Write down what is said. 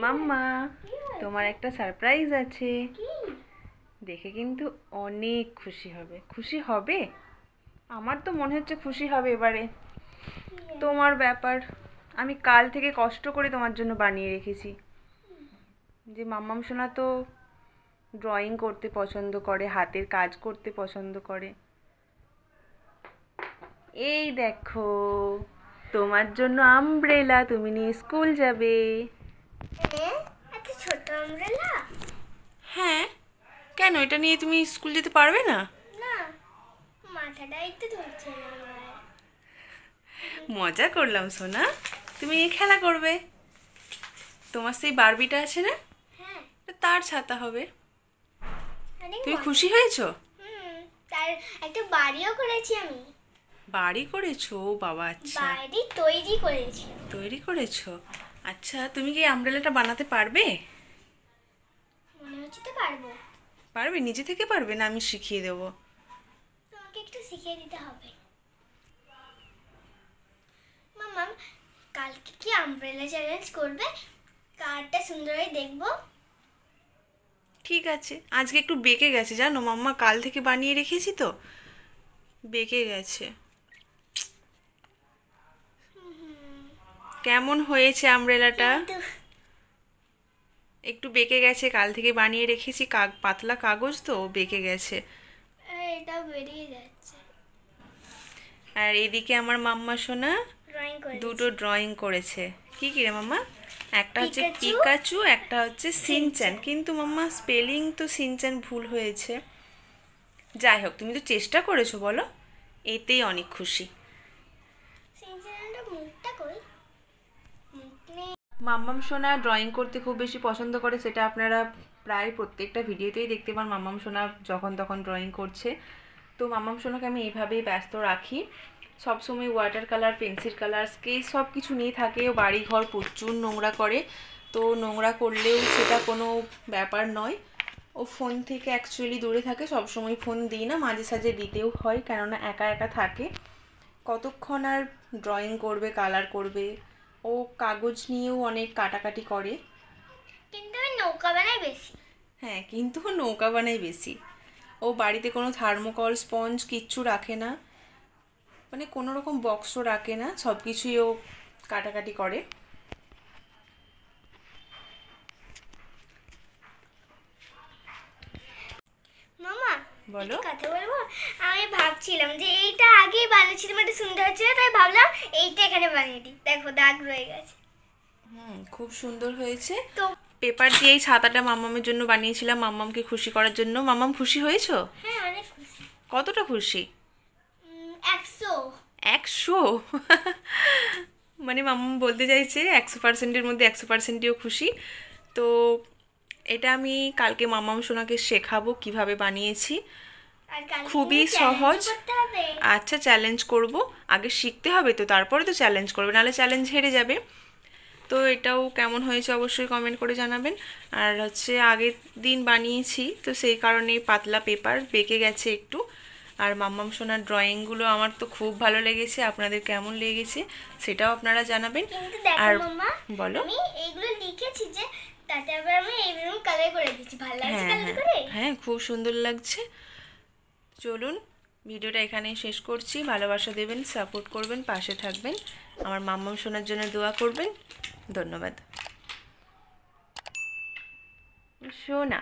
মাম্মা, তোমার একটা সারপ্রাইজ আছে। দেখে কিন্তু অনেক খুশি হবে। খুশি হবে? আমার তো মনে হচ্ছে খুশি হবে এবারে। তোমার ব্যাপার, আমি কাল থেকে কষ্ট করে তোমার জন্য বানিয়ে রেখেছি। যে মাম্মাম সোনা তো ড্রয়িং করতে পছন্দ করে, হাতের কাজ করতে পছন্দ করে। এই দেখো, তোমার জন্য আমব্রেলা, তুমি নিয়ে স্কুল যাবে। এত ছোট আমব্রেলা? হ্যাঁ, কেন এটা নিয়ে তুমি স্কুল যেতে পারবে না? না, মাথাটা একটু ধরছে না আমার। মজা করলাম সোনা, তুমি নিয়ে খেলা করবে। তোমার সেই বারবিটা আছে না, হ্যাঁ, তার ছাতা হবে। অনেক তুমি মজা। খুশি হয়েছো? তার একটা বাড়িও করেছি আমি। বাড়ি করেছো? ও বাবা, আচ্ছা, বাড়ি তৈরি করেছি। তৈরি করেছো। আচ্ছা, তুমি কি আমব্রেলাটা বানাতে পারবে? মনে হচ্ছে তো পারবো। পারবে? নিজে থেকে পারবে না আমি শিখিয়ে দেবো? তোমাকে একটু শিখিয়ে দিতে হবে। মাম্মা, কালকে কি আমব্রেলা চ্যালেঞ্জ করবে? কারটা সুন্দর হয়ে দেখবো। ঠিক আছে, আজকে একটু বেঁকে গেছে জানো মাম্মা, কাল থেকে বানিয়ে রেখেছি তো, বেঁকে গেছে। কেমন হয়েছে আমব্রেলাটা? একটু বেঁকে গেছে, কাল থেকে বানিয়ে রেখেছি, পাতলা কাগজ তো, বেঁকে গেছে। এটাও বেরিয়ে যাচ্ছে। আর এদিকে আমার মাম্মা সোনা ড্রয়িং করে দুটো ড্রয়িং করেছে। কি কি রে মাম্মা? একটা হচ্ছে পিকাচু, পিকাচু, একটা হচ্ছে সিনচ্যান। সিনচ্যান। কিন্তু মাম্মা স্পেলিং তো সিনচ্যান ভুল হয়েছে। যাই হোক, তুমি তো চেষ্টা করেছো বলো, এতেই অনেক খুশি। সিনচ্যানের মুখটা কই? মুখ নেই। মাম্মাম সোনা ড্রয়িং করতে খুব বেশি পছন্দ করে, সেটা আপনারা প্রায় প্রত্যেকটা ভিডিওতেই দেখতে পান। মাম্মাম সোনা যখন তখন ড্রয়িং করছে। তো মাম্মাম সোনাকে আমি এইভাবেই ব্যস্ত রাখি। সবসময় water colour, pencil colour, sketch সব কিছু নিয়ে থাকে। ও বাড়ি ঘর প্রচুর নোংরা করে, তো নোংরা করলেও সেটা কোনো ব্যাপার নয়। ও ফোন থেকে অ্যাকচুয়ালি দূরে থাকে, সবসময় ফোন দিই না, মাঝে সাঝে দিতেও হয়, কেননা একা একা থাকে। কতক্ষণ আর ড্রয়িং করবে, কালার করবে। ও কাগজ নিয়েও অনেক কাটাকাটি করে। কিন্তু আমি নৌকা বানাই বেশি। হ্যাঁ, কিন্তু ও নৌকা বানায় বেশি। ও বাড়িতে কোনো থার্মোকল, স্পঞ্জ কিচ্ছু রাখে না, মানে কোনো রকম বক্সও রাখে না, সব কিছুই ও কাটাকাটি করে। মামা, বলো। একটা কথা বলবো? আমি ভাবছিলাম যে এইটা আগেই বানিয়েছিলাম, এটা সুন্দর হচ্ছিল, তাই ভাবলাম এইটা এখানে বানিয়ে দিই। দেখো দাগ রয়ে গেছে। খুব সুন্দর হয়েছে। তো পেপার দিয়ে এই ছাতাটা মাম্মামের জন্য বানিয়েছিলাম, মাম্মামকে খুশি করার জন্য। মাম্মাম খুশি হয়েছো? হ্যাঁ, অনেক খুশি। কতটা খুশি? 100। 100? মানে মাম্মাম বলতে চাইছে 100%-এর মধ্যে 100%ও খুশি। তো এটা আমি কালকে মাম্মাম সোনাকে শেখাবো কিভাবে বানিয়েছি। আর কালকে খুবই কিন্তু সহজ। চ্যালেঞ্জ করতে হবে। আচ্ছা, চ্যালেঞ্জ করব। আগে শিখতে হবে তো, তারপরে তো চ্যালেঞ্জ করবে, নাহলে চ্যালেঞ্জ হেরে যাবে। তো এটাও কেমন হয়েছে অবশ্যই কমেন্ট করে জানাবেন। আর হচ্ছে আগের দিন বানিয়েছি তো সেই কারণে পাতলা পেপার, বেঁকে গেছে একটু। আর মাম্মাম সোনার ড্রয়িংগুলো আমার তো খুব ভালো লেগেছে, আপনাদের কেমন লেগেছে সেটাও আপনারা জানাবেন। কিন্তু দেখো আর মাম্মা, বলো। আমি এইগুলো লিখেছি যে, তাতে আবার আমি এইরকম কালার করে দিচ্ছি। ভালো লাগছে হ্যাঁ কালার হ্যাঁ করে? হ্যাঁ, খুব সুন্দর লাগছে। চলুন, ভিডিওটা এখানেই শেষ করছি। ভালোবাসা দেবেন, সাপোর্ট করবেন, পাশে থাকবেন, আমার মাম্মাম শোনার জন্য দোয়া করবেন। ধন্যবাদ। সোনা।